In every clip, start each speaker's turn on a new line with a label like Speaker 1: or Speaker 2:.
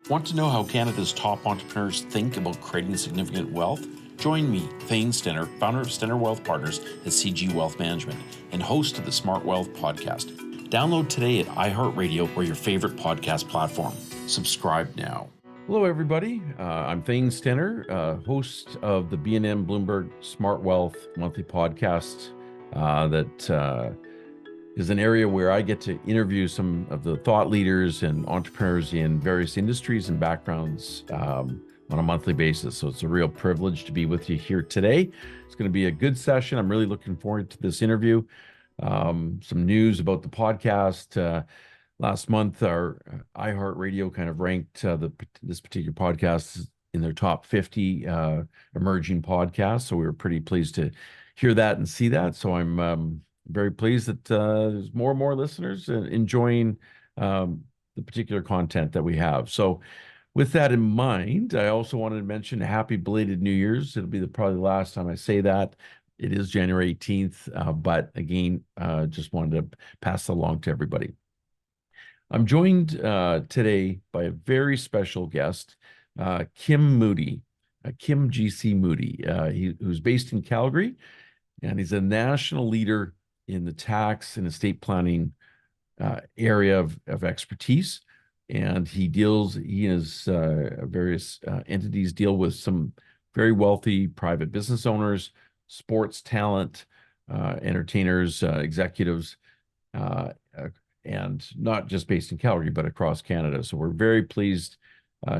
Speaker 1: Want to know how Canada's top entrepreneurs think about creating significant wealth? Join me, Thane Stenner, founder of Stenner Wealth Partners at CG Wealth Management and host of the SmartWealth podcast. Download today at iHeartRadio or your favorite podcast platform. Subscribe now. Hello, everybody. I'm Thane Stenner, host of the BNN Bloomberg SmartWealth monthly podcast that is an area where I get to interview some of the thought leaders and entrepreneurs in various industries and backgrounds on a monthly basis. So it's a real privilege to be with you here today. It's going to be a good session. I'm really looking forward to this interview. Some news about the podcast. Last month, our iHeartRadio kind of ranked this particular podcast in their top 50 emerging podcasts. So we were pretty pleased to hear that and see that. So I'm very pleased that there's more and more listeners enjoying the particular content that we have. So with that in mind, I also wanted to mention happy belated New Year's. It'll be probably the last time I say that. It is January 18th, but again, just wanted to pass it along to everybody. I'm joined today by a very special guest, Kim Moody, Kim G C Moody, who's based in Calgary, and he's a national leader in the tax and estate planning area of expertise. And he and his various entities deal with some very wealthy private business owners, sports talent, entertainers, executives, and not just based in Calgary, but across Canada. So we're very pleased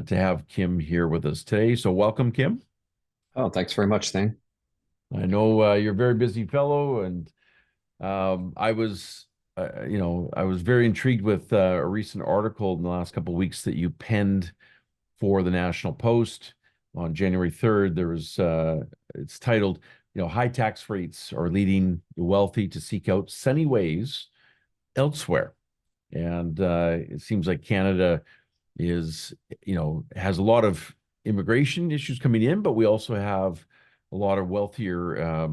Speaker 1: to have Kim here with us today. So welcome, Kim.
Speaker 2: Oh, thanks very much, Thane.
Speaker 1: I know you're a very busy fellow, and I was very intrigued with a recent article in the last couple of weeks that you penned for the National Post on January 3rd. There was, it's titled, high tax rates are leading the wealthy to seek out sunny ways elsewhere. And it seems like Canada has a lot of immigration issues coming in, but we also have a lot of wealthier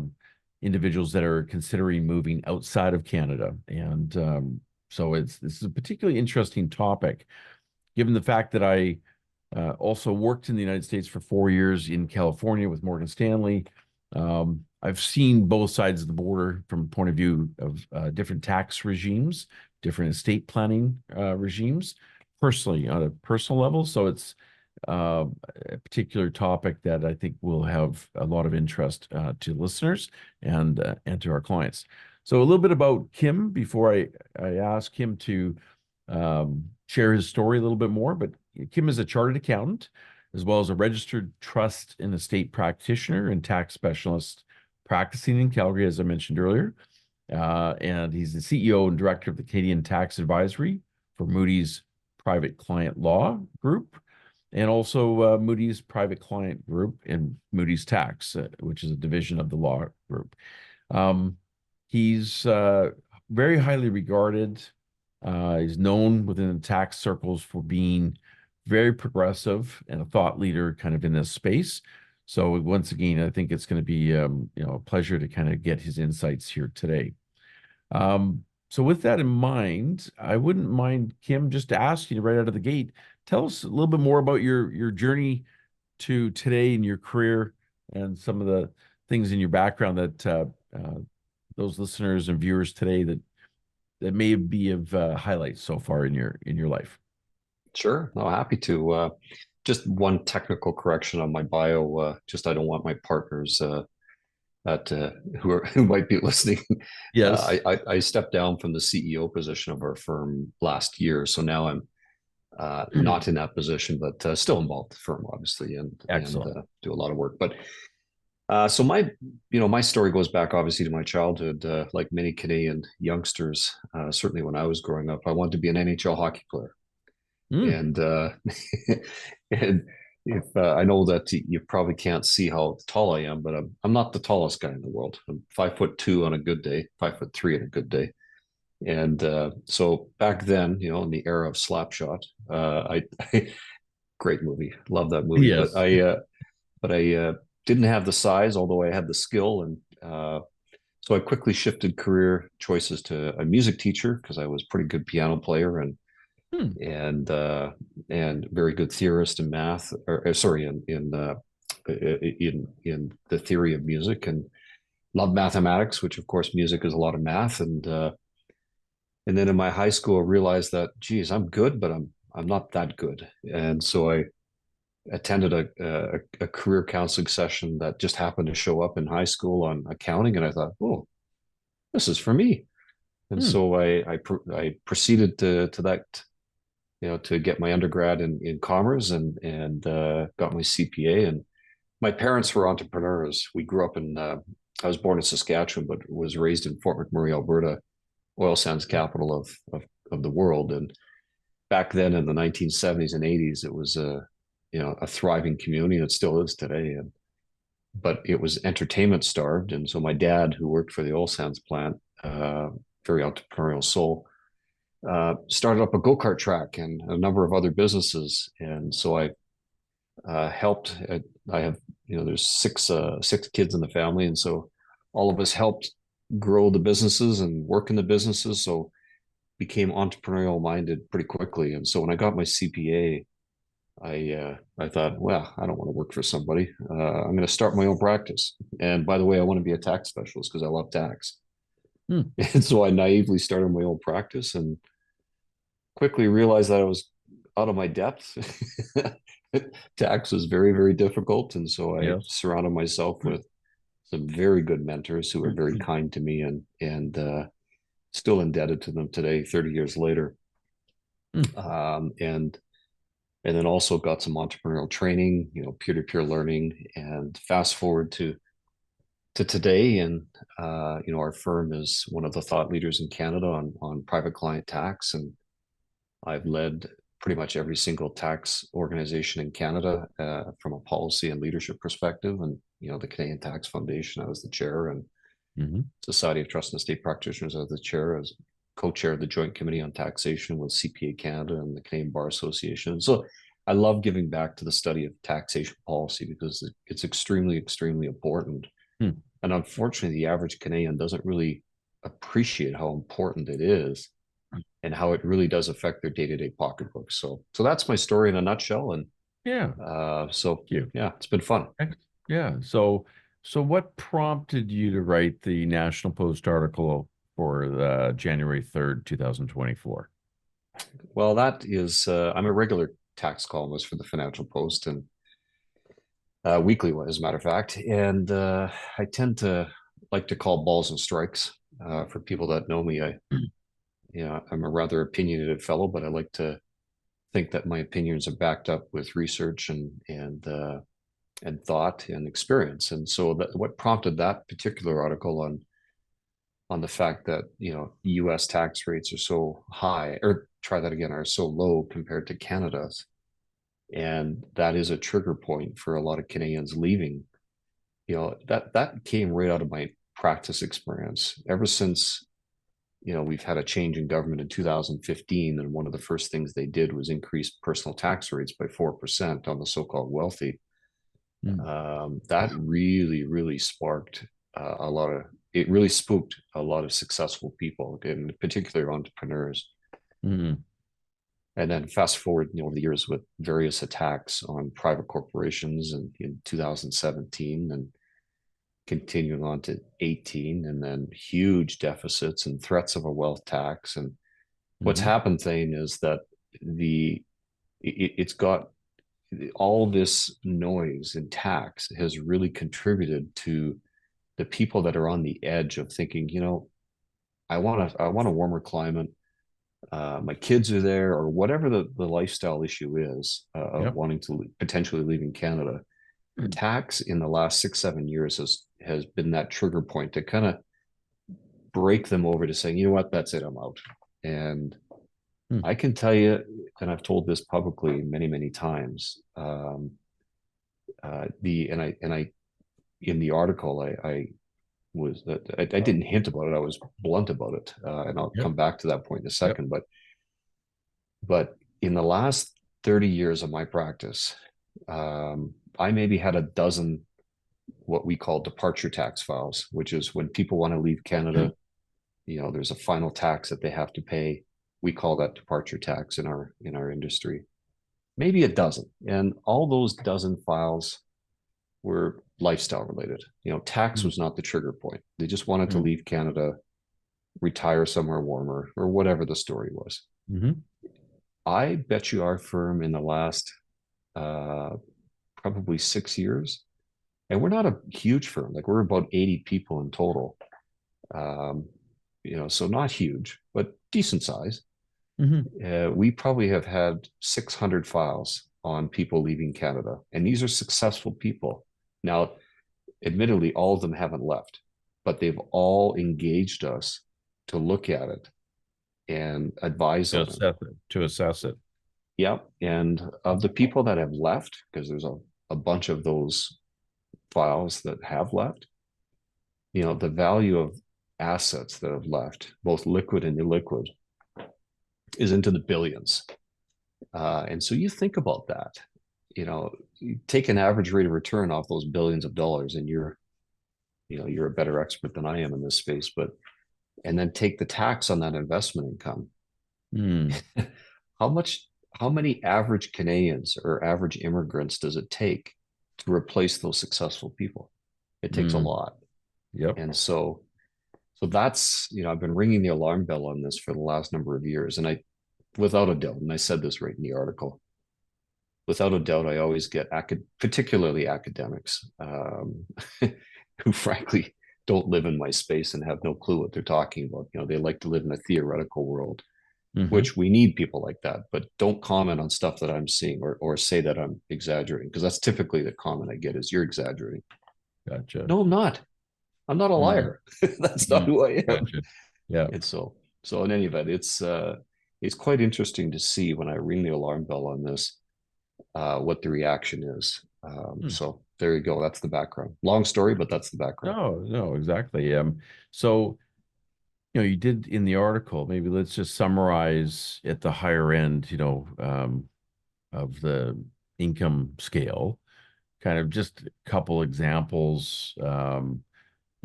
Speaker 1: individuals that are considering moving outside of Canada. And so this is a particularly interesting topic, given the fact that I also worked in the United States for 4 years in California with Morgan Stanley. I've seen both sides of the border from the point of view of different tax regimes, different estate planning regimes, personally, on a personal level. So it's a particular topic that I think will have a lot of interest to listeners and to our clients. So a little bit about Kim before I ask him to share his story a little bit more. But Kim is a chartered accountant, as well as a registered trust and estate practitioner and tax specialist practicing in Calgary, as I mentioned earlier. And he's the CEO and director of the Canadian Tax Advisory for Moody's Private Client Law Group, and also Moody's Private Client Group and Moody's Tax, which is a division of the law group. He's very highly regarded. He's known within the tax circles for being very progressive and a thought leader kind of in this space. So once again, I think it's going to be a pleasure to kind of get his insights here today. So with that in mind, I wouldn't mind, Kim, just to ask you right out of the gate, tell us a little bit more about your journey to today in your career and some of the things in your background that those listeners and viewers today that may be of highlights so far in your life.
Speaker 2: Sure. No, happy to. Just one technical correction on my bio. Just I don't want my partners who might be listening.
Speaker 1: Yes.
Speaker 2: I stepped down from the CEO position of our firm last year, so now I'm not in that position, but still involved with the firm, obviously, and do a lot of work. But so my story goes back obviously to my childhood. Like many Canadian youngsters, certainly when I was growing up, I wanted to be an NHL hockey player. And and if I know that you probably can't see how tall I am, but I'm not the tallest guy in the world. I'm 5'2" on a good day, 5'3" on a good day. And so back then, in the era of Slapshot, great movie, love that movie.
Speaker 1: Yes.
Speaker 2: But I didn't have the size, although I had the skill, and so I quickly shifted career choices to a music teacher because I was a pretty good piano player, and
Speaker 1: Hmm.
Speaker 2: and very good theorist in math, or sorry, in the theory of music, and loved mathematics, which of course music is a lot of math. And then in my high school, I realized that, geez, I'm good, but I'm not that good. And so I attended a career counseling session that just happened to show up in high school on accounting, and I thought, oh, this is for me. And
Speaker 1: Hmm.
Speaker 2: so I proceeded to that, to get my undergrad in commerce, and got my CPA. And my parents were entrepreneurs. We grew up in I was born in Saskatchewan, but was raised in Fort McMurray, Alberta, oil sands capital of the world. And back then in the 1970s and 80s, it was a thriving community, and it still is today. But it was entertainment starved. And so my dad, who worked for the oil sands plant, very entrepreneurial soul, started up a go-kart track and a number of other businesses. And so I helped. I have, there's six kids in the family, and so all of us helped grow the businesses and work in the businesses. So became entrepreneurial minded pretty quickly. And so when I got my CPA, I thought, well, I don't want to work for somebody. I'm going to start my own practice. And by the way, I want to be a tax specialist because I love tax.
Speaker 1: Hmm.
Speaker 2: And so I naively started my own practice and quickly realized that I was out of my depth. Tax was very, very difficult. And so I
Speaker 1: Yes.
Speaker 2: surrounded myself with some very good mentors who were very kind to me, and still indebted to them today, 30 years later.
Speaker 1: Hmm.
Speaker 2: And then also got some entrepreneurial training, peer-to-peer learning, and fast forward to today. And our firm is one of the thought leaders in Canada on private client tax, and I've led pretty much every single tax organization in Canada from a policy and leadership perspective. And the Canadian Tax Foundation, I was the chair, and
Speaker 1: Mm-hmm.
Speaker 2: Society of Trust and Estate Practitioners, I was the chair, as co-chair of the Joint Committee on Taxation with CPA Canada and the Canadian Bar Association. So I love giving back to the study of taxation policy because it's extremely, extremely important.
Speaker 1: Hmm.
Speaker 2: And unfortunately, the average Canadian doesn't really appreciate how important it is and how it really does affect their day-to-day pocketbook. So that's my story in a nutshell. And
Speaker 1: Yeah.
Speaker 2: so
Speaker 1: Thank you.
Speaker 2: yeah, it's been fun.
Speaker 1: Yeah. So what prompted you to write the National Post article for the January 3rd, 2024?
Speaker 2: Well, that is, I'm a regular tax columnist for the Financial Post, and weekly, as a matter of fact. And I tend to like to call balls and strikes. For people that know me, I'm a rather opinionated fellow, but I like to think that my opinions are backed up with research and thought and experience. And so what prompted that particular article on the fact that U.S. tax rates are so high, or try that again, are so low compared to Canada's, and that is a trigger point for a lot of Canadians leaving. That came right out of my practice experience. Ever since we've had a change in government in 2015, and one of the first things they did was increase personal tax rates by 4% on the so-called wealthy. That really, really sparked it really spooked a lot of successful people, in particular entrepreneurs.
Speaker 1: Mm-hmm.
Speaker 2: And then fast forward over the years with various attacks on private corporations in 2017 and continuing on to 18, and then huge deficits and threats of a wealth tax. And what's happened, Thane, is that it's got all this noise and tax has really contributed to the people that are on the edge of thinking, I want a warmer climate. My kids are there, or whatever the lifestyle issue is of wanting to potentially leaving Canada. Tax in the last 6-7 years has been that trigger point to kind of break them over to saying, what, that's it, I'm out. And I can tell you, and I've told this publicly many, many times, in the article, I didn't hint about it. I was blunt about it, and I'll come back to that point in a second. But in the last 30 years of my practice, I maybe had a dozen what we call departure tax files, which is when people want to leave Canada. There's a final tax that they have to pay. we call that departure tax in our industry. Maybe a dozen, and all those dozen files were lifestyle related. Tax was not the trigger point. They just wanted to leave Canada, retire somewhere warmer, or whatever the story was. I bet you our firm in the last probably 6 years, and we're not a huge firm, like we're about 80 people in total. So not huge, but decent size. We probably have had 600 files on people leaving Canada, and these are successful people. Now, admittedly, all of them haven't left, but they've all engaged us to look at it and advise on it.
Speaker 1: To assess it.
Speaker 2: Yeah. And of the people that have left, because there's a bunch of those files that have left, the value of assets that have left, both liquid and illiquid, is into the billions. And so you think about that, you take an average rate of return off those billions of dollars, and you're a better expert than I am in this space, and then take the tax on that investment income. How many average Canadians or average immigrants does it take to replace those successful people? It takes a lot.
Speaker 1: Yep.
Speaker 2: And so that's, I've been ringing the alarm bell on this for the last number of years. And without a doubt, and I said this right in the article, without a doubt, I always get particularly academics who frankly don't live in my space and have no clue what they're talking about. They like to live in a theoretical world, which we need people like that, but don't comment on stuff that I'm seeing or say that I'm exaggerating, because that's typically the comment I get is, you're exaggerating.
Speaker 1: Gotcha.
Speaker 2: No, I'm not. I'm not a liar. That's not who I am.
Speaker 1: Gotcha. Yeah.
Speaker 2: And so in any event, it's quite interesting to see when I ring the alarm bell on this, what the reaction is. So there you go. That's the background. Long story, but that's the background.
Speaker 1: No, exactly. So, you did in the article, maybe let's just summarize at the higher end, of the income scale, kind of just a couple examples.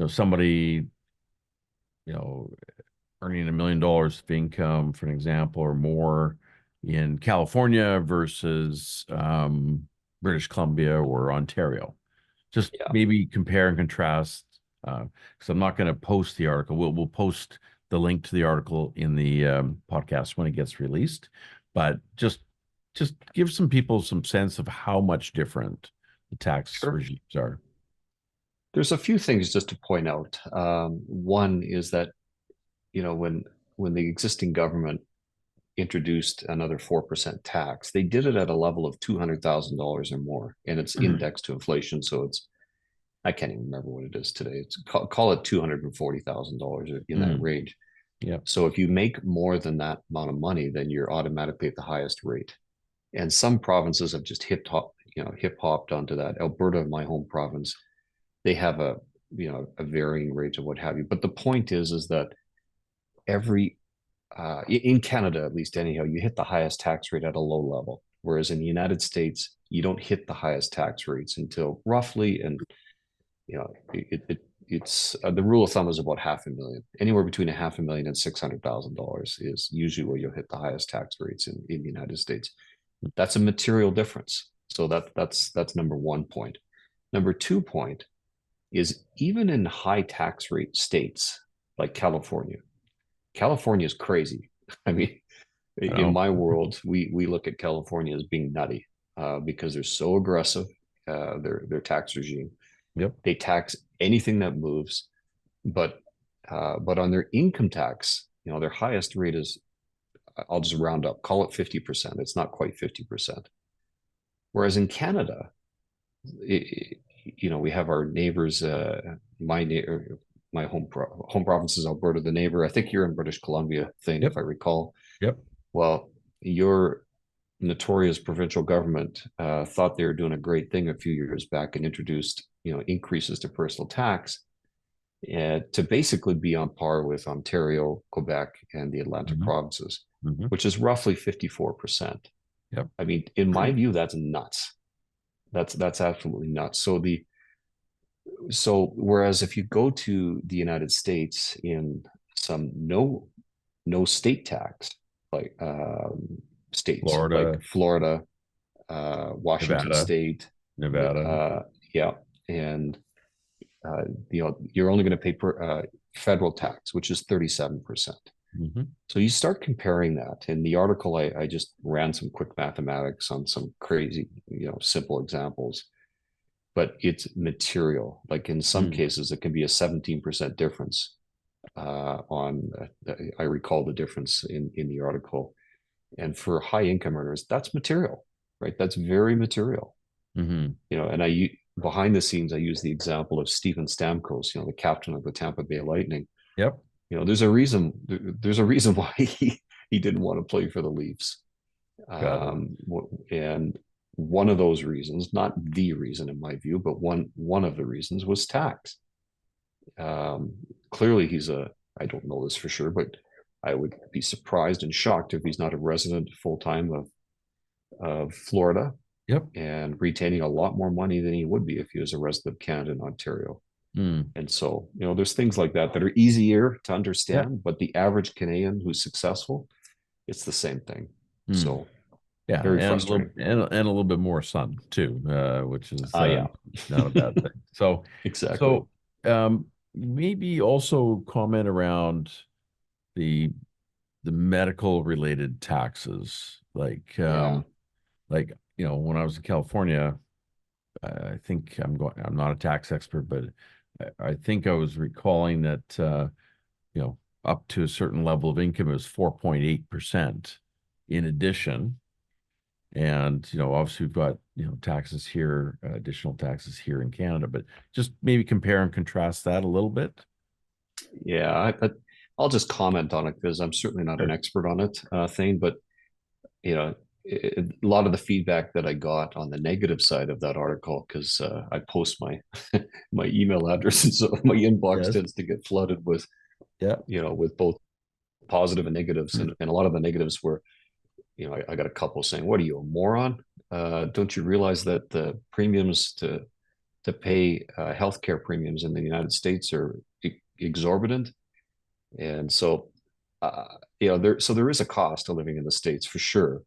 Speaker 1: Somebody, earning $1 million of income, for an example, or more in California versus British Columbia or Ontario. Just maybe compare and contrast, because I'm not going to post the article. We'll post the link to the article in the podcast when it gets released. But just give some people some sense of how much different the tax regimes are.
Speaker 2: There's a few things just to point out. One is that, when the existing government introduced another 4% tax, they did it at a level of $200,000 or more, and it's indexed to inflation. So I can't even remember what it is today. It's call it $240,000 in that range.
Speaker 1: Yeah.
Speaker 2: So if you make more than that amount of money, then you're automatically at the highest rate. And some provinces have just hip hopped onto that. Alberta, my home province, they have a varying rate of what have you. But the point is that in Canada, at least anyhow, you hit the highest tax rate at a low level. Whereas in the United States, you don't hit the highest tax rates until roughly, and it's the rule of thumb is about $500,000. Anywhere between $500,000 and $600,000 is usually where you'll hit the highest tax rates in the United States. That's a material difference. So that's number one point. Number 2 point is, even in high tax rate states like California is crazy. I mean, in my world, we look at California as being nutty because they're so aggressive, their tax regime.
Speaker 1: Yep.
Speaker 2: They tax anything that moves, but on their income tax, their highest rate is, I'll just round up, call it 50%. It's not quite 50%. Whereas in Canada, we have our neighbors. My home province is Alberta. The neighbor, I think you're in British Columbia, Thane, if I recall.
Speaker 1: Yep.
Speaker 2: Well, your notorious provincial government thought they were doing a great thing a few years back and introduced, increases to personal tax to basically be on par with Ontario, Quebec, and the Atlantic provinces, which is roughly 54%.
Speaker 1: Yep.
Speaker 2: I mean, in my view, that's nuts. That's absolutely nuts. So whereas if you go to the United States in some no state tax, like states
Speaker 1: Florida,
Speaker 2: like Florida, Washington
Speaker 1: Nevada,
Speaker 2: State,
Speaker 1: Nevada.
Speaker 2: yeah, and you're only going to pay federal tax, which is 37%.
Speaker 1: Mm-hmm.
Speaker 2: So you start comparing that. In the article, I just ran some quick mathematics on some crazy, simple examples, but it's material. Like in some
Speaker 1: Mm.
Speaker 2: cases, it can be a 17% difference on, I recall the difference in the article. And for high income earners, that's material, right? That's very material.
Speaker 1: Mm-hmm.
Speaker 2: And behind the scenes, I use the example of Steven Stamkos, the captain of the Tampa Bay Lightning.
Speaker 1: Yep.
Speaker 2: There's a reason. There's a reason why he didn't want to play for the Leafs.
Speaker 1: Got it.
Speaker 2: And one of those reasons, not the reason in my view, but one of the reasons was tax. Clearly, I don't know this for sure, but I would be surprised and shocked if he's not a resident full time of Florida.
Speaker 1: Yep.
Speaker 2: And retaining a lot more money than he would be if he was a resident of Canada and Ontario.
Speaker 1: Mm.
Speaker 2: And so, there's things like that are easier to understand,
Speaker 1: Yeah.
Speaker 2: but the average Canadian who's successful, it's the same thing.
Speaker 1: Mm.
Speaker 2: So,
Speaker 1: yeah,
Speaker 2: very
Speaker 1: and
Speaker 2: frustrating.
Speaker 1: and a little bit more sun too, which is
Speaker 2: Yeah,
Speaker 1: not a bad thing. So,
Speaker 2: exactly.
Speaker 1: Maybe also comment around the medical related taxes, like
Speaker 2: Yeah,
Speaker 1: when I was in California, I think I'm not a tax expert, but I think I was recalling that up to a certain level of income, it was 4.8% in addition. And, obviously we've got, taxes here, additional taxes here in Canada, but just maybe compare and contrast that a little bit.
Speaker 2: yeah. I'll just comment on it because I'm certainly not an expert on it, Thane. But a lot of the feedback that I got on the negative side of that article, because I post my my email address, and so my inbox
Speaker 1: Yes.
Speaker 2: tends to get flooded with
Speaker 1: Yeah.
Speaker 2: with both positive and negatives, and a lot of the negatives were, I got a couple saying, "What are you, a moron? Don't you realize that the premiums to pay healthcare premiums in the United States are exorbitant?" And so, there is a cost to living in the States for sure,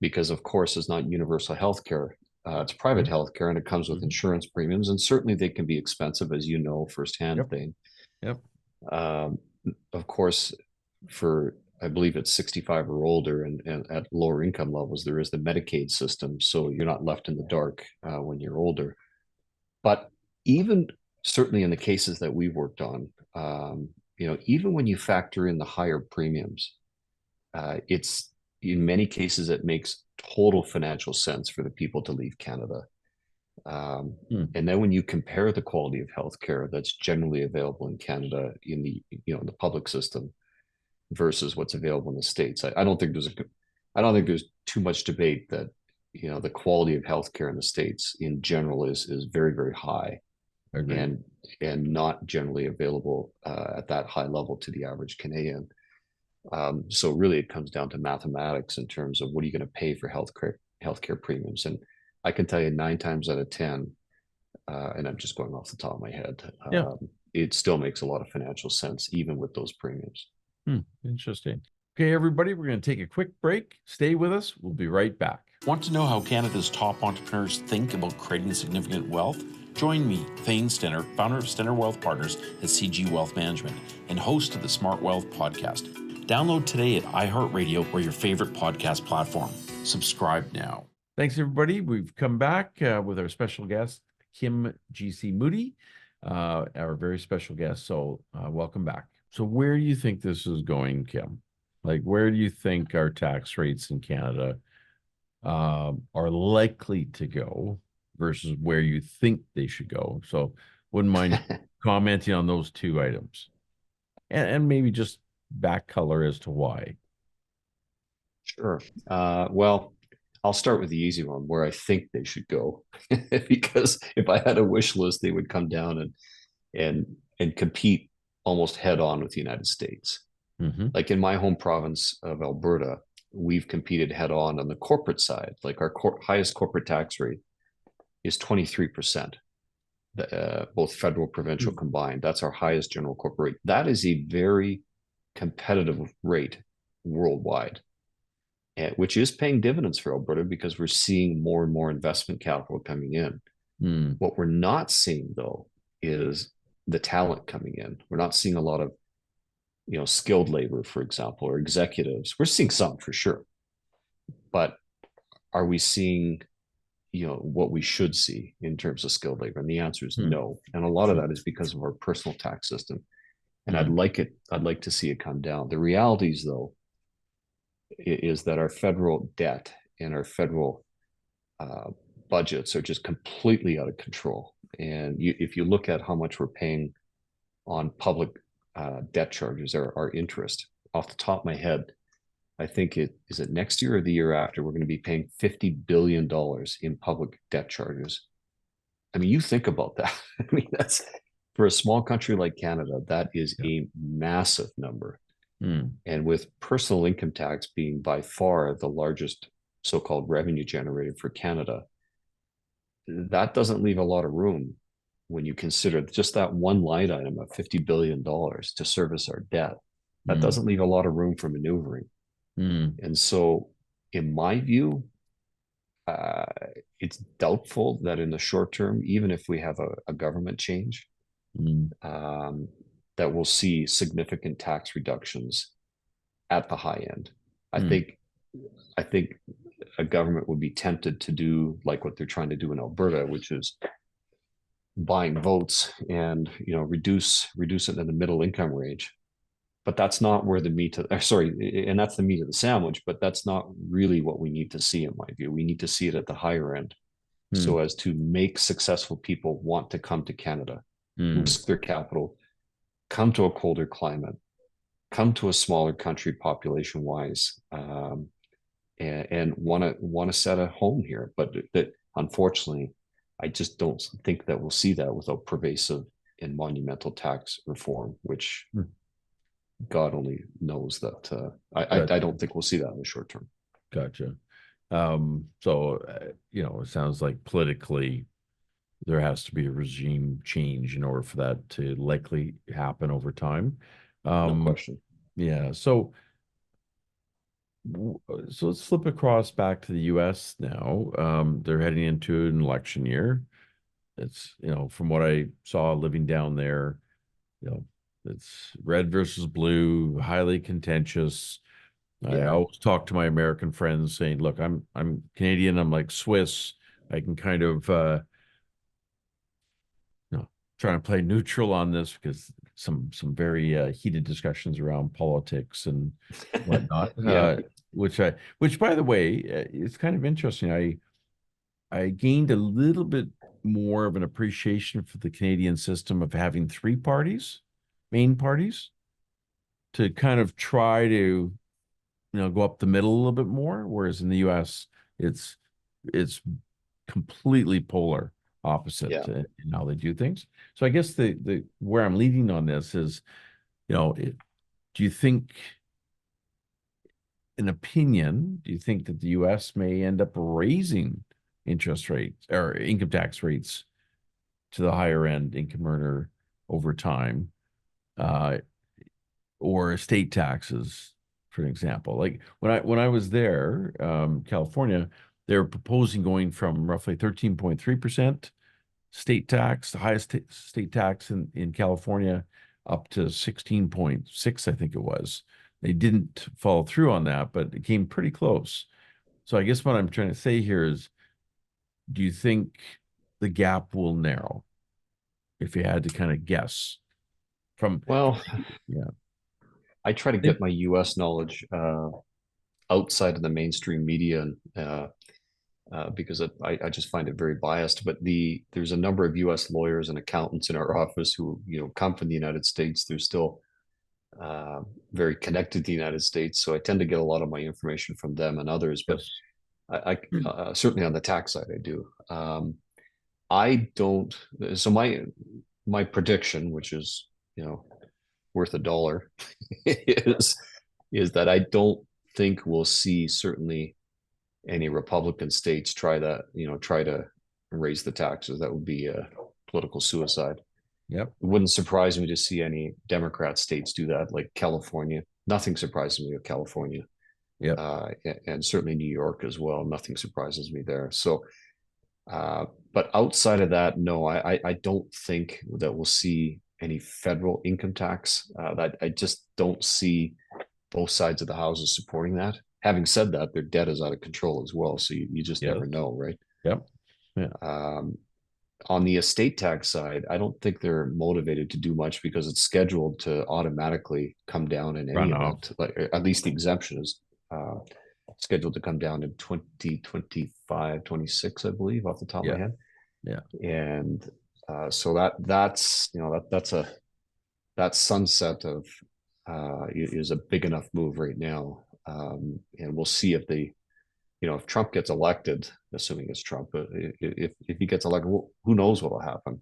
Speaker 2: because of course it's not universal healthcare. It's private healthcare, and it comes with
Speaker 1: Mhm.
Speaker 2: insurance premiums, and certainly they can be expensive, as you know firsthand,
Speaker 1: Yep.
Speaker 2: thing.
Speaker 1: Yep.
Speaker 2: Um, of course, for I believe it's 65 or older, and at lower income levels, there is the Medicaid system, so you're not left in the dark when you're older. But even certainly in the cases that we've worked on, even when you factor in the higher premiums, it's in many cases it makes total financial sense for the people to leave Canada.
Speaker 1: Mm.
Speaker 2: And then when you compare the quality of healthcare that's generally available in Canada in the public system versus what's available in the States, I don't think there's too much debate that the quality of healthcare in the States in general is very, very high,
Speaker 1: Agreed.
Speaker 2: and not generally available at that high level to the average Canadian. So really, it comes down to mathematics in terms of what are you going to pay for healthcare premiums. And I can tell you 9 times out of 10, and I'm just going off the top of my head,
Speaker 1: Yeah.
Speaker 2: it still makes a lot of financial sense, even with those premiums.
Speaker 1: Interesting. Okay, everybody, we're going to take a quick break. Stay with us. We'll be right back. Want to know how Canada's top entrepreneurs think about creating significant wealth? Join me, Thane Stenner, founder of Stenner Wealth Partners at CG Wealth Management and host of the SmartWealth podcast. Download today at iHeartRadio or your favorite podcast platform. Subscribe now. Thanks, everybody. We've come back with our special guest, Kim G C Moody, our very special guest. So welcome back. So where do you think this is going, Kim? Like, where do you think our tax rates in Canada are likely to go versus where you think they should go? So wouldn't mind commenting on those two items, and maybe just back color as to why.
Speaker 2: Sure. Well, I'll start with the easy one, where I think they should go, because if I had a wish list, they would come down and compete almost head on with the United States.
Speaker 1: Mm-hmm.
Speaker 2: Like in my home province of Alberta, we've competed head on the corporate side. Like our highest corporate tax rate is 23%, both federal, provincial combined. That's our highest general corporate rate. That is a very competitive rate worldwide. which is paying dividends for Alberta because we're seeing more and more investment capital coming in. What we're not seeing, though, is the talent coming in. We're not seeing a lot of, skilled labor, for example, or executives. We're seeing some for sure, but are we seeing, what we should see in terms of skilled labor? And the answer is no. And a lot of that is because of our personal tax system. And I'd like to see it come down. The realities, though, is that our federal debt and our federal budgets are just completely out of control. And if you look at how much we're paying on public debt charges or our interest, off the top of my head, I think it next year or the year after, we're going to be paying $50 billion in public debt charges. I mean, you think about that. I mean, that's, for a small country like Canada, that is a massive number. And with personal income tax being by far the largest so-called revenue generator for Canada, that doesn't leave a lot of room when you consider just that one line item of $50 billion to service our debt. That doesn't leave a lot of room for maneuvering. And so, in my view, it's doubtful that in the short term, even if we have a government change, that we'll see significant tax reductions at the high end. I think a government would be tempted to do like what they're trying to do in Alberta, which is buying votes and reduce it in the middle income range. But that's not where the meat of, and that's the meat of the sandwich, but that's not really what we need to see, in my view. We need to see it at the higher end, so as to make successful people want to come to Canada, risk their capital, come to a colder climate, come to a smaller country population wise, and want to set a home here. But that, unfortunately, I just don't think that we'll see that without pervasive and monumental tax reform, which God only knows that. I don't think we'll see that in the short term.
Speaker 1: Gotcha. It sounds like politically there has to be a regime change in order for that to likely happen over time.
Speaker 2: No question.
Speaker 1: Yeah. So let's flip across back to the U.S. now. They're heading into an election year. It's, from what I saw living down there, it's red versus blue, highly contentious. I always talk to my American friends saying, look, I'm Canadian, I'm like Swiss. I can kind of try to play neutral on this because some very heated discussions around politics and whatnot. Which by the way, it's kind of interesting. I gained a little bit more of an appreciation for the Canadian system of having three parties, main parties, to kind of try to go up the middle a little bit more, whereas in the US it's completely polar opposite in how they do things. So I guess the where I'm leading on this is, do you think, do you think that the US may end up raising interest rates or income tax rates to the higher end income earner over time, or estate taxes, for an example? Like when I was there, California, they were proposing going from roughly 13.3% state tax, the highest state tax in California, up to 16.6, I think it was. They didn't follow through on that, but it came pretty close. So I guess what I'm trying to say here is, do you think the gap will narrow, if you had to kind of guess?
Speaker 2: I try to get my U.S. knowledge outside of the mainstream media, because I just find it very biased. But there's a number of U.S. lawyers and accountants in our office who come from the United States. They're still very connected to the United States, so I tend to get a lot of my information from them and others. But I certainly on the tax side, I do. I don't. So my prediction, which is worth $1, is that I don't think we'll see certainly any Republican states try to raise the taxes. That would be a political suicide.
Speaker 1: Yep.
Speaker 2: It wouldn't surprise me to see any Democrat states do that, like California. Nothing surprises me with California.
Speaker 1: Yeah.
Speaker 2: And certainly New York as well. Nothing surprises me there. So, but outside of that, no, I don't think that we'll see any federal income tax. That I just don't see both sides of the houses supporting that. Having said that, their debt is out of control as well. So you just
Speaker 1: Yeah.
Speaker 2: never know, right?
Speaker 1: Yep. Yeah.
Speaker 2: On the estate tax side, I don't think they're motivated to do much because it's scheduled to automatically come down in any
Speaker 1: Run off.
Speaker 2: event. Like at least the exemption is scheduled to come down in 2025, 26, I believe, off the top of
Speaker 1: Yeah.
Speaker 2: my head.
Speaker 1: Yeah.
Speaker 2: And so that's that sunset of is a big enough move right now. And we'll see if if Trump gets elected, assuming it's Trump, if he gets elected, who knows what will happen?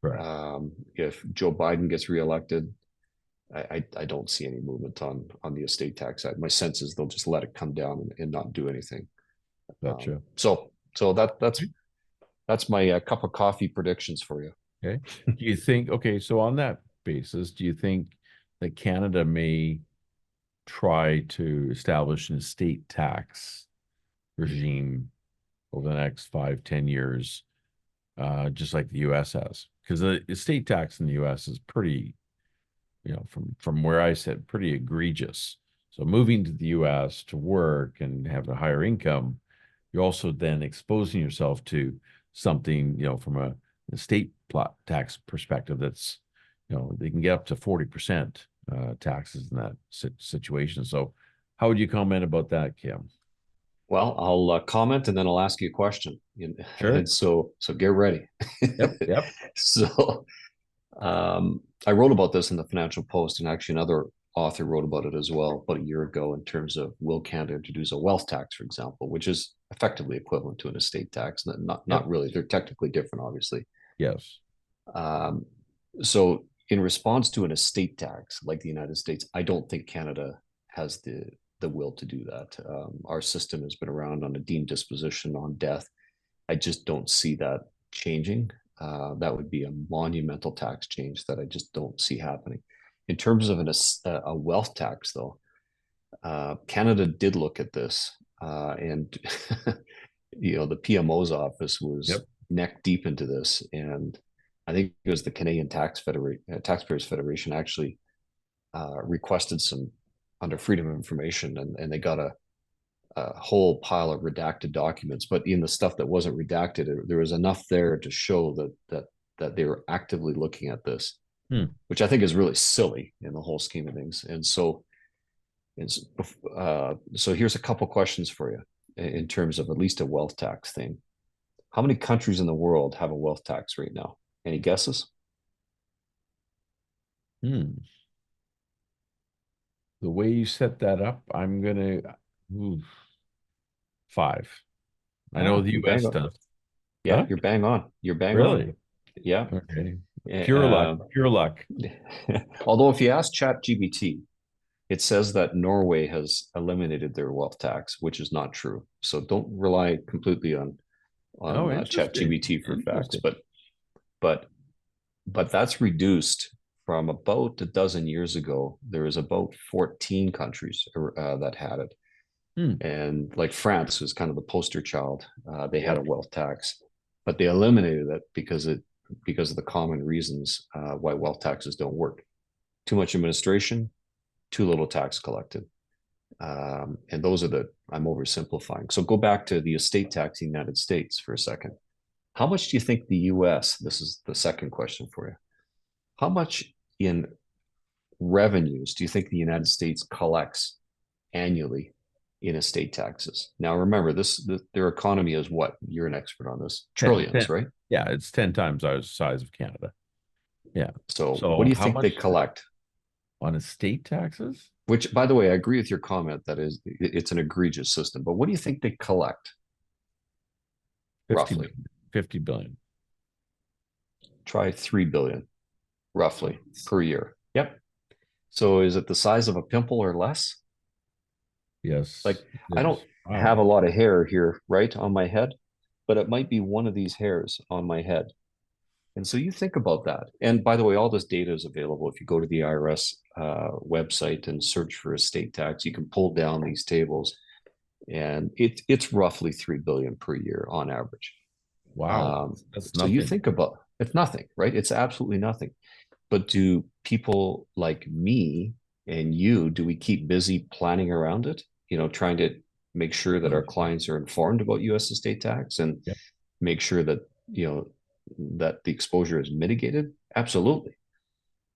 Speaker 1: Right.
Speaker 2: If Joe Biden gets reelected, I don't see any movement on the estate tax side. My sense is they'll just let it come down and not do anything.
Speaker 1: Gotcha.
Speaker 2: So that's my cup of coffee predictions for you.
Speaker 1: Okay. Do you think, okay, so on that basis, do you think that Canada may try to establish an estate tax regime over the next 5, 10 years, just like the US has? Because the estate tax in the US is pretty, from where I sit, pretty egregious. So moving to the US to work and have a higher income, you're also then exposing yourself to something, from a estate plot tax perspective that's, they can get up to 40% taxes in that situation. So how would you comment about that, Kim?
Speaker 2: Well, I'll comment and then I'll ask you a question.
Speaker 1: Sure.
Speaker 2: And so get ready.
Speaker 1: Yep. Yep.
Speaker 2: So I wrote about this in the Financial Post, and actually another author wrote about it as well about a year ago in terms of will Canada introduce a wealth tax, for example, which is effectively equivalent to an estate tax. Not really. They're technically different, obviously.
Speaker 1: Yes.
Speaker 2: Um, so in response to an estate tax like the United States, I don't think Canada has the will to do that. Our system has been around on a deemed disposition on death. I just don't see that changing. That would be a monumental tax change that I just don't see happening. In terms of a wealth tax, though, Canada did look at this, and the PMO's office was
Speaker 1: Yep.
Speaker 2: neck deep into this, and I think it was the Canadian Taxpayers Federation actually requested some under Freedom of Information, and they got a whole pile of redacted documents. But in the stuff that wasn't redacted, there was enough there to show that they were actively looking at this, which I think is really silly in the whole scheme of things. And so here's a couple questions for you in terms of at least a wealth tax thing. How many countries in the world have a wealth tax right now? Any guesses?
Speaker 1: The way you set that up, I'm gonna 5. I know the US does.
Speaker 2: Yeah,
Speaker 1: Huh?
Speaker 2: you're bang on. You're bang on.
Speaker 1: Really?
Speaker 2: Yeah.
Speaker 1: Okay. Pure luck. Pure luck.
Speaker 2: Although if you ask ChatGPT, it says that Norway has eliminated their wealth tax, which is not true. So don't rely completely on ChatGPT for facts. But that's reduced from about a dozen years ago. There was about 14 countries that had it. And like France was kind of the poster child. They had a wealth tax, but they eliminated it because of the common reasons why wealth taxes don't work. Too much administration, too little tax collected. And those are I'm oversimplifying. So go back to the estate tax in the United States for a second. How much do you think the US, this is the second question for you, how much in revenues do you think the United States collects annually in estate taxes? Now, remember, their economy is what? You're an expert on this. Trillions, right?
Speaker 1: Yeah, it's 10 times the size of Canada. Yeah.
Speaker 2: So what do you think they collect
Speaker 1: on estate taxes?
Speaker 2: Which, by the way, I agree with your comment that it's an egregious system. But what do you think they collect?
Speaker 1: 50
Speaker 2: roughly
Speaker 1: 50 billion.
Speaker 2: Try 3 billion roughly per year. Yep. So is it the size of a pimple or less?
Speaker 1: Yes.
Speaker 2: Like I don't have a lot of hair here, right, on my head, but it might be one of these hairs on my head. And so you think about that. And by the way, all this data is available. If you go to the IRS website and search for estate tax, you can pull down these tables, and it's roughly 3 billion per year on average.
Speaker 1: Wow. That's
Speaker 2: So you
Speaker 1: nothing.
Speaker 2: think about, it's nothing, right? It's absolutely nothing. But do people like me and you, do we keep busy planning around it? Trying to make sure that our clients are informed about U.S. estate tax and
Speaker 1: Yep.
Speaker 2: make sure that, that the exposure is mitigated? Absolutely.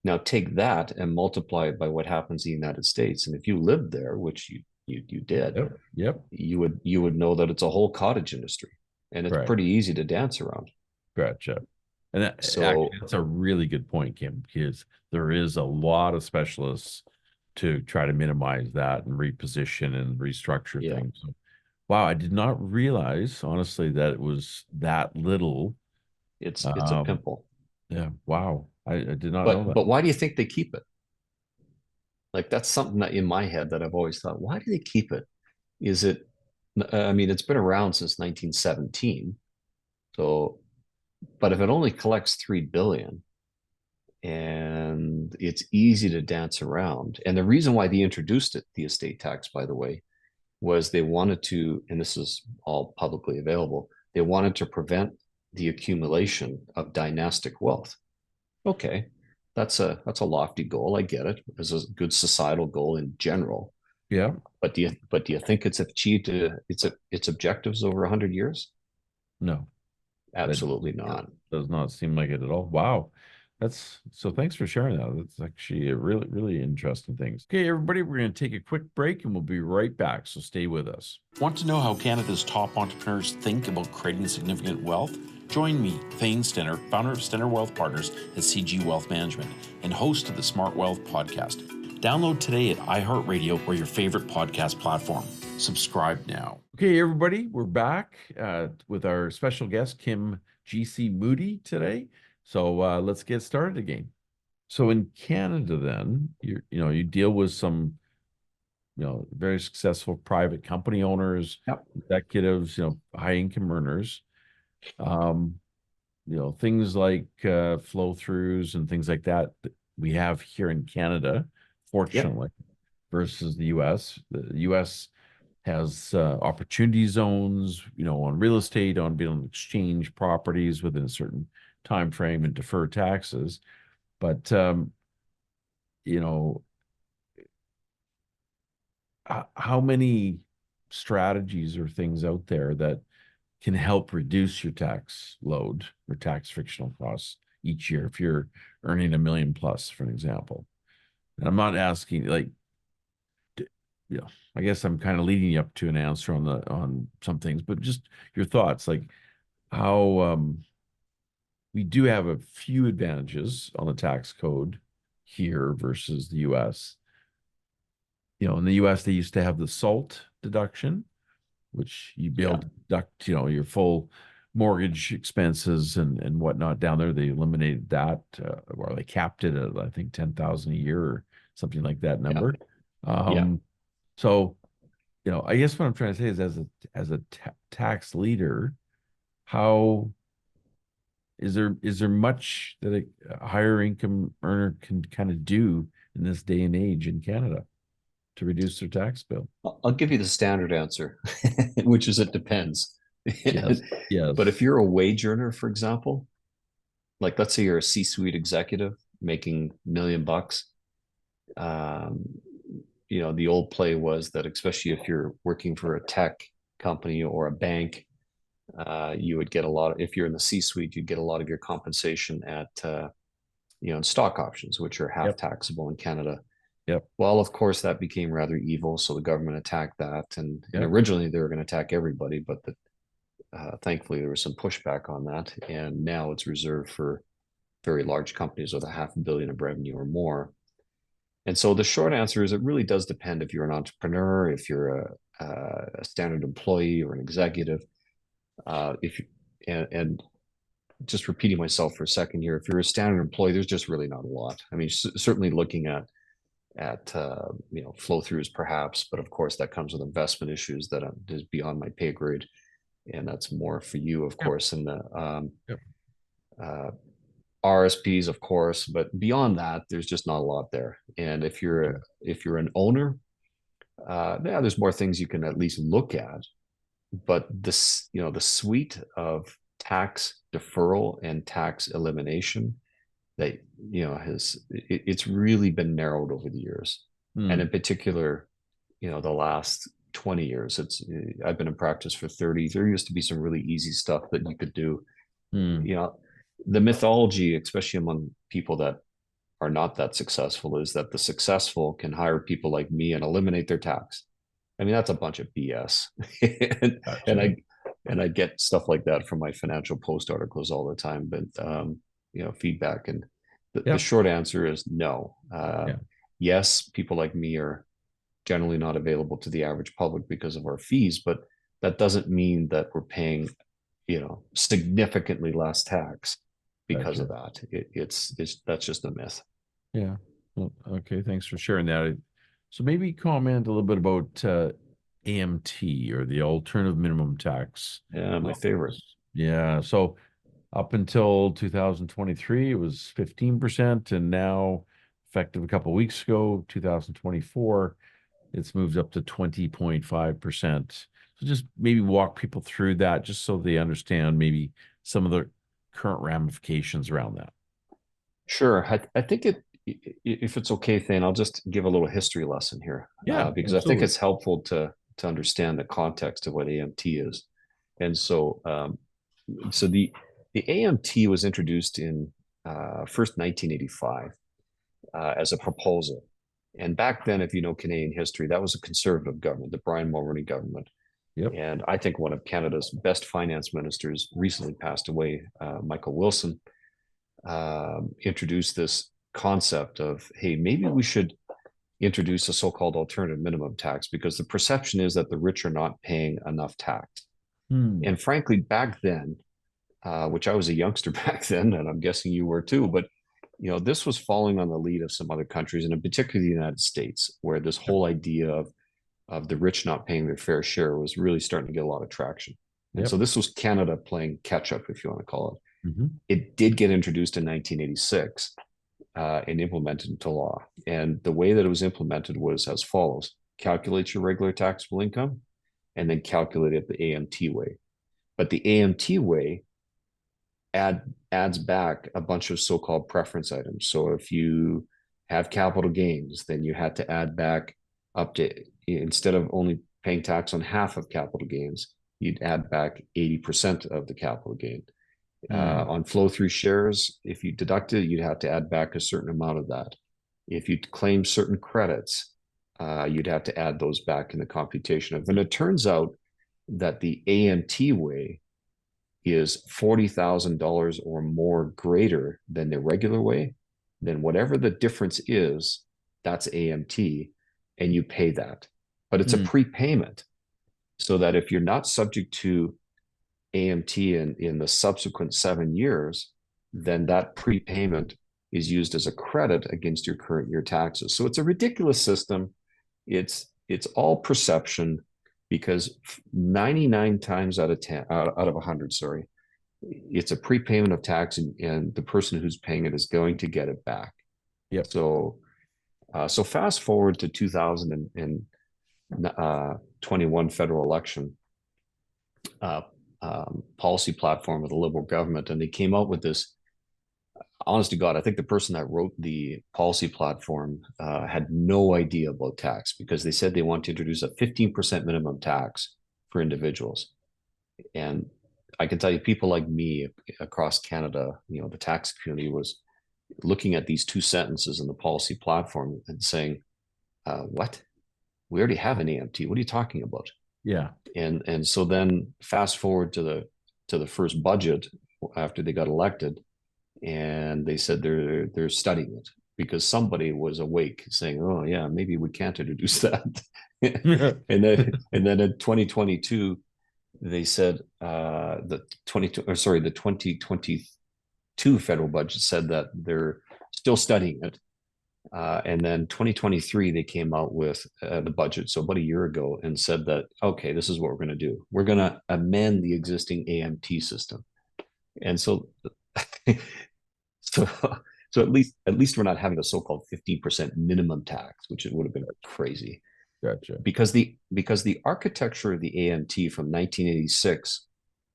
Speaker 2: Now take that and multiply it by what happens in the United States. And if you lived there, which you did,
Speaker 1: Yep. Yep.
Speaker 2: you would know that it's a whole cottage industry, and it's
Speaker 1: Right.
Speaker 2: pretty easy to dance around.
Speaker 1: Gotcha. And actually,
Speaker 2: So
Speaker 1: that's a really good point, Kim, because there is a lot of specialists to try to minimize that and reposition and restructure
Speaker 2: yeah,
Speaker 1: things. So, wow, I did not realize, honestly, that it was that little.
Speaker 2: it's a
Speaker 1: Um,
Speaker 2: pimple.
Speaker 1: yeah, wow. I did not know
Speaker 2: But
Speaker 1: that.
Speaker 2: why do you think they keep it? Like that's something that in my head that I've always thought, why do they keep it? Is it, I mean, it's been around since 1917. So, but if it only collects 3 billion and it's easy to dance around, and the reason why they introduced it, the estate tax, by the way, was they wanted to, and this is all publicly available, they wanted to prevent the accumulation of dynastic wealth. Okay, that's a lofty goal. I get it. It's a good societal goal in general.
Speaker 1: Yeah,
Speaker 2: But do you think it's achieved its objectives over 100 years?
Speaker 1: no, that
Speaker 2: Absolutely not.
Speaker 1: does not seem like it at all. Wow. That's so thanks for sharing that. That's actually a really, really interesting things. Okay, everybody, we're going to take a quick break and we'll be right back. So stay with us. Want to know how Canada's top entrepreneurs think about creating significant wealth? Join me, Thane Stenner, founder of Stenner Wealth Partners at CG Wealth Management and host of the SmartWealth podcast. Download today at iHeartRadio or your favorite podcast platform. Subscribe now. Okay, everybody, we're back with our special guest, Kim G C Moody, today. So let's get started again. So in Canada, then you deal with some very successful private company owners,
Speaker 2: Yep.
Speaker 1: executives, high income earners. Um, things like flow throughs and things like that we have here in Canada,
Speaker 2: Yep.
Speaker 1: fortunately, versus the U.S. The U.S. has opportunity zones, on real estate, on being able to exchange properties within a certain time frame and defer taxes. But you know, how many strategies or things out there that can help reduce your tax load or tax frictional costs each year if you're earning a million plus, for an example? And I'm not asking like, I guess I'm kind of leading you up to an answer on some things, but just your thoughts, like how we do have a few advantages on the tax code here versus the US. In the US, they used to have the SALT deduction, which you be able
Speaker 2: Yeah.
Speaker 1: to deduct, your full mortgage expenses and whatnot down there. They eliminated that, or they capped it at, I think, 10,000 a year or something like that
Speaker 2: Yeah.
Speaker 1: number.
Speaker 2: Yeah.
Speaker 1: So, I guess what I'm trying to say is as a tax leader, how is there much that a higher income earner can kind of do in this day and age in Canada to reduce their tax bill?
Speaker 2: I'll give you the standard answer, which is it depends.
Speaker 1: Yes.
Speaker 2: But if
Speaker 1: Yes.
Speaker 2: you're a wage earner, for example, like let's say you're a C-suite executive making $1 million, um, the old play was that especially if you're working for a tech company or a bank, you would get a lot of, if you're in the C-suite, you'd get a lot of your compensation at in stock options, which are half
Speaker 1: Yep.
Speaker 2: taxable in Canada.
Speaker 1: Yep.
Speaker 2: Well, of course, that became rather evil, so the government attacked that, and
Speaker 1: Yep.
Speaker 2: originally they were going to attack everybody, but thankfully there was some pushback on that, and now it's reserved for very large companies with $500 million of revenue or more. And so the short answer is it really does depend if you're an entrepreneur, if you're a standard employee or an executive. If you, and just repeating myself for a second here, if you're a standard employee, there's just really not a lot. I mean, certainly looking at flow throughs perhaps, but of course that comes with investment issues that is beyond my pay grade, and that's more for you, of
Speaker 1: Yep.
Speaker 2: course. And
Speaker 1: Yep.
Speaker 2: uh, RSPs, of course, but beyond that, there's just not a lot there. And if you're an owner, yeah, there's more things you can at least look at. But this, the suite of tax deferral and tax elimination that it's really been narrowed over the years, and in particular, the last 20 years. I've been in practice for 30. There used to be some really easy stuff that you could do. The mythology, especially among people that are not that successful, is that the successful can hire people like me and eliminate their tax. I mean, that's a bunch of BS. and,
Speaker 1: Gotcha.
Speaker 2: and I get stuff like that from my Financial Post articles all the time, but feedback. And the short answer is no. Yes, people like me are generally not available to the average public because of our fees, but that doesn't mean that we're paying, significantly less tax because of that. It's that's just a myth.
Speaker 1: Yeah. Well, okay. Thanks for sharing that. So maybe comment a little bit about AMT, or the alternative minimum tax.
Speaker 2: Yeah, my favorite.
Speaker 1: Yeah. So up until 2023, it was 15%, and now, effective a couple of weeks ago, 2024, it's moved up to 20.5%. So just maybe walk people through that, just so they understand maybe some of the current ramifications around that.
Speaker 2: Sure. I think if it's okay, Thane, I'll just give a little history lesson here.
Speaker 1: Yeah,
Speaker 2: because absolutely. I think it's helpful to understand the context of what AMT is. And so, the AMT was introduced in first 1985 as a proposal. And back then, if you know Canadian history, that was a conservative government, the Brian Mulroney government.
Speaker 1: Yep.
Speaker 2: And I think one of Canada's best finance ministers recently passed away, Michael Wilson, introduced this concept of, hey, maybe we should introduce a so-called alternative minimum tax, because the perception is that the rich are not paying enough tax. And frankly, back then, which I was a youngster back then, and I'm guessing you were too, but this was following on the lead of some other countries, and in particular the United States, where this whole idea of the rich not paying their fair share was really starting to get a lot of traction. And so this was Canada playing catch up, if you want to call it. It did get introduced in 1986 and implemented into law. And the way that it was implemented was as follows: calculate your regular taxable income and then calculate it the AMT way. But the AMT way adds back a bunch of so-called preference items. So if you have capital gains, then you had to add back up to, instead of only paying tax on half of capital gains, you'd add back 80% of the capital gain. On flow-through shares, if you deduct it, you'd have to add back a certain amount of that. If you claim certain credits, you'd have to add those back in the computation of. And it turns out that the AMT way is $40,000 or more greater than the regular way. Then whatever the difference is, that's AMT, and you pay that. But it's a prepayment, so that if you're not subject to AMT in the subsequent 7 years, then that prepayment is used as a credit against your current year taxes. So it's a ridiculous system. It's all perception, because 99 times out of 10, out of 100, sorry, it's a prepayment of tax, and the person who's paying it is going to get it back.
Speaker 1: Yep.
Speaker 2: So fast forward to 2021 federal election policy platform of the Liberal government, and they came out with this. Honest to God, I think the person that wrote the policy platform had no idea about tax, because they said they want to introduce a 15% minimum tax for individuals. And I can tell you, people like me across Canada, the tax community was looking at these two sentences in the policy platform and saying, what? We already have an AMT. What are you talking about?
Speaker 1: Yeah.
Speaker 2: And so then fast forward to the first budget after they got elected, and they said they're studying it, because somebody was awake saying, oh yeah, maybe we can't introduce that. and then in 2022 they said the 2022 federal budget said that they're still studying it. And then 2023, they came out with the budget, so about a year ago, and said that, okay, this is what we're going to do. We're going to amend the existing AMT system. And so So, so at least we're not having a so-called 15% minimum tax, which it would have been crazy.
Speaker 1: Gotcha.
Speaker 2: Because the architecture of the AMT from 1986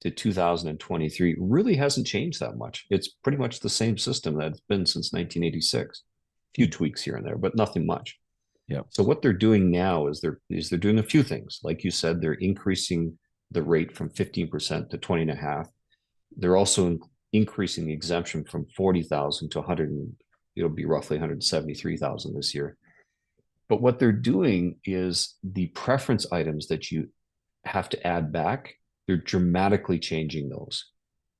Speaker 2: to 2023 really hasn't changed that much. It's pretty much the same system that it's been since 1986. A few tweaks here and there, but nothing much.
Speaker 1: Yeah.
Speaker 2: So what they're doing now is they're doing a few things. Like you said, they're increasing the rate from 15% to 20.5. They're also increasing the exemption from 40,000 to 100. It'll be roughly 173,000 this year. But what they're doing is the preference items that you have to add back, they're dramatically changing those.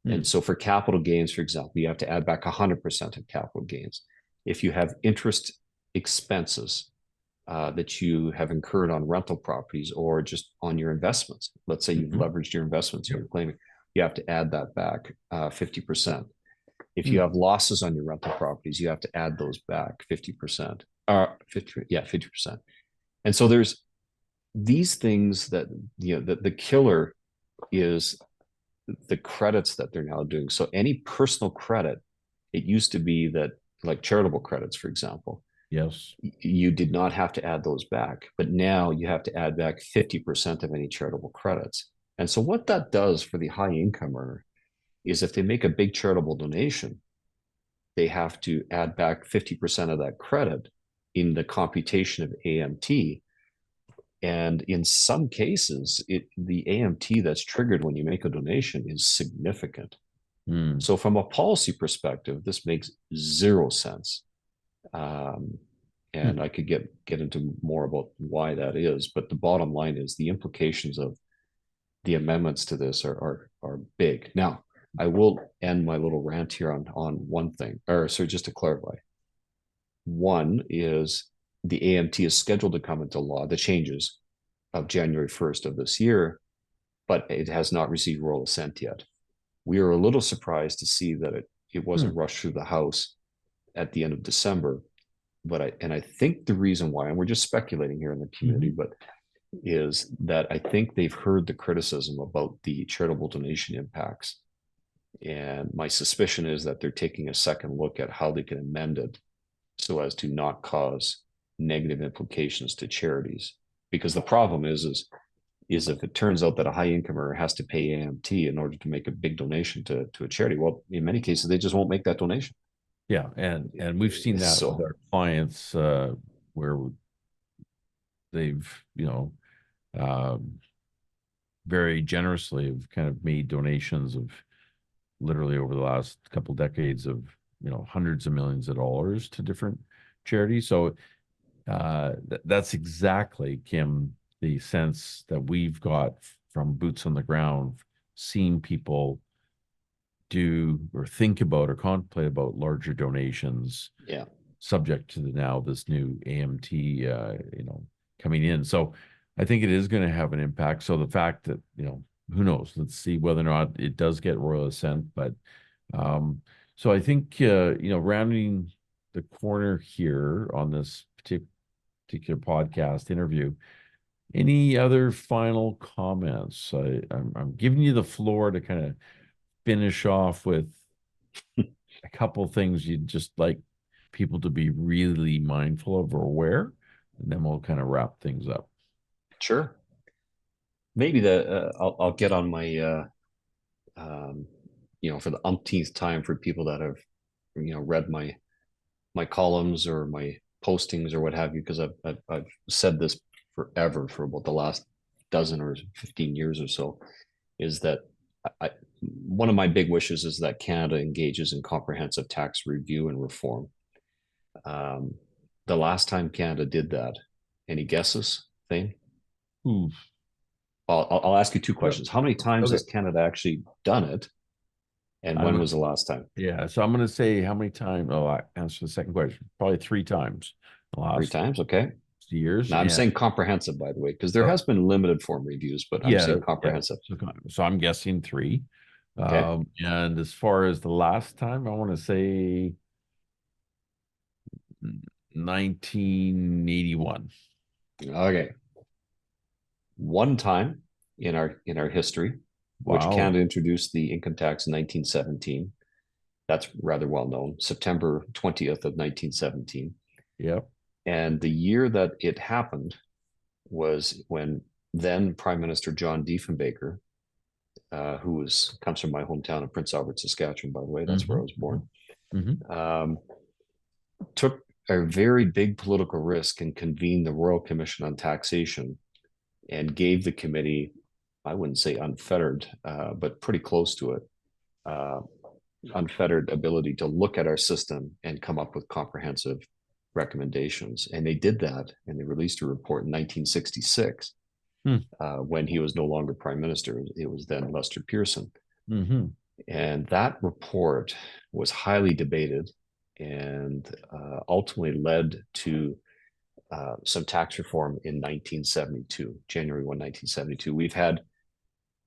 Speaker 2: And so for capital gains, for example, you have to add back 100% of capital gains. If you have interest expenses that you have incurred on rental properties or just on your investments, let's say you've leveraged your investments, you're claiming, you have to add that back 50%. If you have losses on your rental properties, you have to add those back 50%. 50%. And so there's these things that, the killer is the credits that they're now doing. So any personal credit, it used to be that, like charitable credits, for example,
Speaker 1: Yes.
Speaker 2: you did not have to add those back, but now you have to add back 50% of any charitable credits. And so what that does for the high income earner is if they make a big charitable donation, they have to add back 50% of that credit in the computation of AMT. And in some cases, the AMT that's triggered when you make a donation is significant. So from a policy perspective, this makes zero sense. And I could get into more about why that is, but the bottom line is the implications of the amendments to this are big. Now, I will end my little rant here on one thing, or so just to clarify. One is the AMT is scheduled to come into law, the changes of January 1st of this year, but it has not received royal assent yet. We are a little surprised to see that it wasn't rushed through the House at the end of December. But I think the reason why, and we're just speculating here in the community, but is that I think they've heard the criticism about the charitable donation impacts. And my suspicion is that they're taking a second look at how they can amend it so as to not cause negative implications to charities. Because the problem is if it turns out that a high incomer has to pay AMT in order to make a big donation to a charity, well, in many cases, they just won't make that donation.
Speaker 1: Yeah, and we've seen that with our clients where they've, very generously have kind of made donations of literally over the last couple decades of, hundreds of millions of dollars to different charities. So that's exactly, Kim, the sense that we've got from boots on the ground, seeing people do or think about or contemplate about larger donations, subject to this new AMT, coming in. So I think it is going to have an impact. So the fact that, who knows, let's see whether or not it does get royal assent. But so I think, rounding the corner here on this particular podcast interview, any other final comments? I'm giving you the floor to kind of finish off with a couple things you'd just like people to be really mindful of or aware, and then we'll kind of wrap things up.
Speaker 2: Sure. Maybe I'll get on my for the umpteenth time for people that have read my columns or my postings or what have you, because I've said this forever, for about the last dozen or 15 years or so, is that one of my big wishes is that Canada engages in comprehensive tax review and reform. The last time Canada did that, any guesses, Thane? I'll ask you two questions. How many times has Canada actually done it? And when was the last time?
Speaker 1: Yeah, so I'm going to say how many times. Oh, I answered the second question. Probably 3 times. The last
Speaker 2: 3 times, okay.
Speaker 1: Years.
Speaker 2: Now, I'm saying comprehensive, by the way, because there has been limited form reviews, but I'm saying comprehensive.
Speaker 1: So I'm guessing 3.
Speaker 2: Okay.
Speaker 1: And as far as the last time, I want to say 1981.
Speaker 2: Okay. One time in our history, which Canada introduced the income tax in 1917. That's rather well known. September 20th of 1917.
Speaker 1: Yep.
Speaker 2: And the year that it happened was when then Prime Minister John Diefenbaker, who comes from my hometown of Prince Albert, Saskatchewan, by the way, that's where I was born, took a very big political risk and convened the Royal Commission on Taxation and gave the committee, I wouldn't say unfettered, but pretty close to it, unfettered ability to look at our system and come up with comprehensive recommendations. And they did that, and they released a report in 1966 when he was no longer prime minister. It was then Lester Pearson. And that report was highly debated and ultimately led to some tax reform in 1972, January 1, 1972. We've had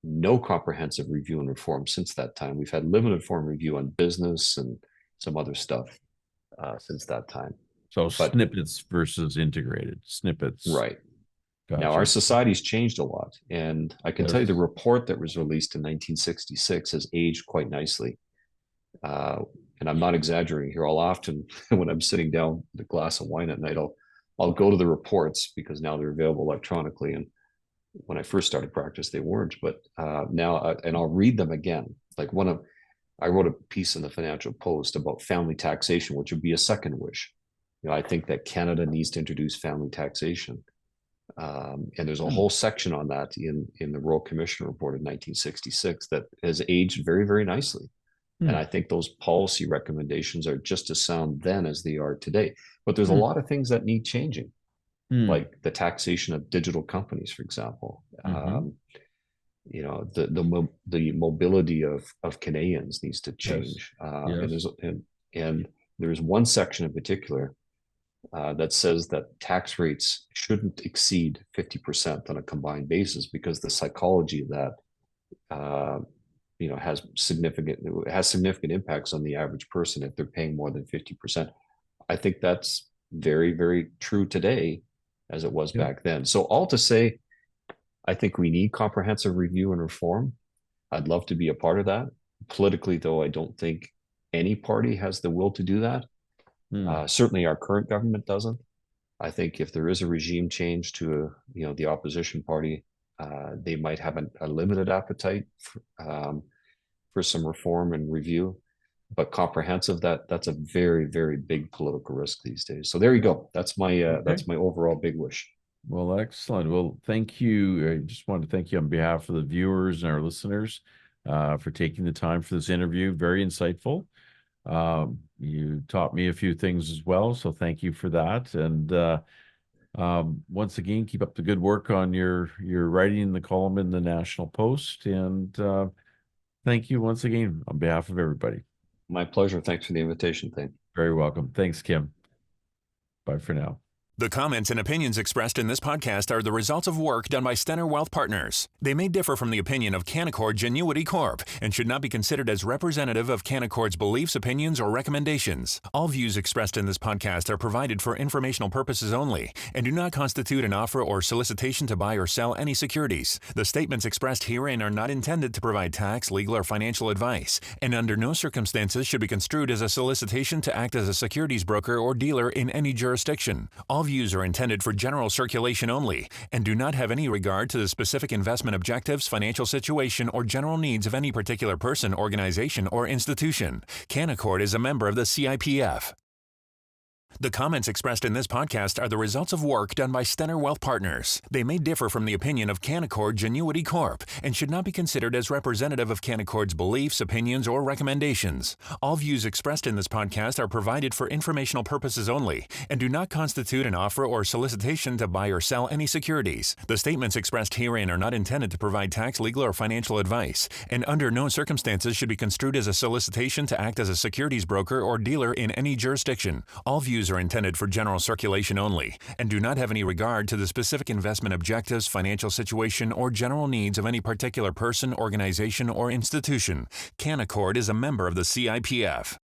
Speaker 2: no comprehensive review and reform since that time. We've had limited form review on business and some other stuff since that time.
Speaker 1: So snippets versus integrated snippets.
Speaker 2: Right.
Speaker 1: Gotcha.
Speaker 2: Now, our society's changed a lot. And I can tell you the report that was released in 1966 has aged quite nicely. And I'm not exaggerating here. I'll often, when I'm sitting down with a glass of wine at night, I'll go to the reports because now they're available electronically. And when I first started practice, they weren't. But now, and I'll read them again. Like I wrote a piece in the Financial Post about family taxation, which would be a second wish. I think that Canada needs to introduce family taxation. And there's a whole section on that in the Royal Commission report of 1966 that has aged very, very nicely. And I think those policy recommendations are just as sound then as they are today. But there's a lot of things that need changing, like the taxation of digital companies, for example. The mobility of Canadians needs to change. And there's one section in particular that says that tax rates shouldn't exceed 50% on a combined basis because the psychology of that has significant impacts on the average person if they're paying more than 50%. I think that's very, very true today as it was back then. So all to say, I think we need comprehensive review and reform. I'd love to be a part of that. Politically, though, I don't think any party has the will to do that. Certainly our current government doesn't. I think if there is a regime change to the opposition party, they might have a limited appetite for some reform and review, but comprehensive, that's a very, very big political risk these days. So there you go. That's my overall big wish.
Speaker 1: Well, excellent. Well, thank you. I just wanted to thank you on behalf of the viewers and our listeners for taking the time for this interview. Very insightful. You taught me a few things as well, so thank you for that. And once again, keep up the good work on your writing in the column in the National Post. And thank you once again on behalf of everybody.
Speaker 2: My pleasure. Thanks for the invitation, Thane.
Speaker 1: Very welcome. Thanks, Kim. Bye for now.
Speaker 3: The comments and opinions expressed in this podcast are the results of work done by Stenner Wealth Partners. They may differ from the opinion of Canaccord Genuity Corp. And should not be considered as representative of Canaccord's beliefs, opinions, or recommendations. All views expressed in this podcast are provided for informational purposes only and do not constitute an offer or solicitation to buy or sell any securities. The statements expressed herein are not intended to provide tax, legal, or financial advice, and under no circumstances should be construed as a solicitation to act as a securities broker or dealer in any jurisdiction. All views are intended for general circulation only and do not have any regard to the specific investment objectives, financial situation, or general needs of any particular person, organization, or institution. Canaccord is a member of the CIPF. The comments expressed in this podcast are the results of work done by Stenner Wealth Partners. They may differ from the opinion of Canaccord Genuity Corp. And should not be considered as representative of Canaccord's beliefs, opinions, or recommendations. All views expressed in this podcast are provided for informational purposes only and do not constitute an offer or solicitation to buy or sell any securities. The statements expressed herein are not intended to provide tax, legal, or financial advice, and under no circumstances should be construed as a solicitation to act as a securities broker or dealer in any jurisdiction. All views are intended for general circulation only and do not have any regard to the specific investment objectives, financial situation, or general needs of any particular person, organization, or institution. Canaccord is a member of the CIPF.